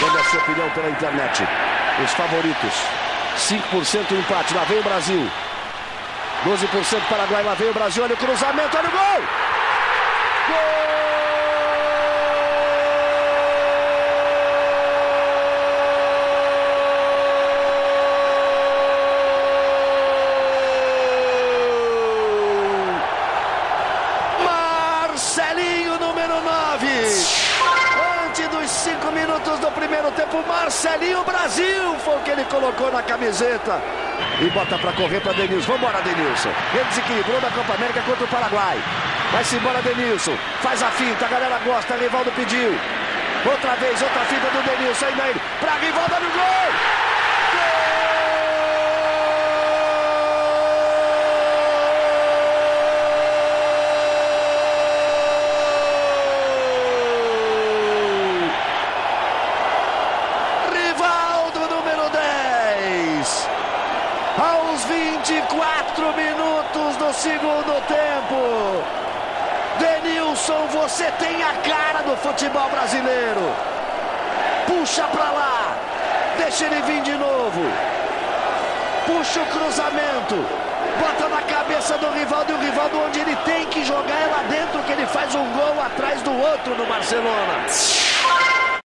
Dando a sua opinião pela internet. Os favoritos. 5% empate. Lá vem o Brasil. 12% Paraguai. Lá vem o Brasil. Olha o cruzamento. Olha o gol! Gol! Marcelinho, número 9. Antes dos 5 minutos do primeiro tempo, Marcelinho, Brasil, foi o que ele colocou na camiseta. E bota pra correr pra Denilson. Vambora, Denilson. Ele desequilibrou na Copa América contra o Paraguai. Vai-se embora, Denilson. Faz a finta, a galera gosta. Rivaldo pediu. Outra vez, outra finta do Denilson. Ainda ele. Pra Rivaldo, no gol! Aos 24 minutos do segundo tempo, Denilson, você tem a cara do futebol brasileiro. Puxa pra lá, deixa ele vir de novo. Puxa o cruzamento, bota na cabeça do Rivaldo, e o Rivaldo onde ele tem que jogar é lá dentro, que ele faz um gol atrás do outro no Barcelona.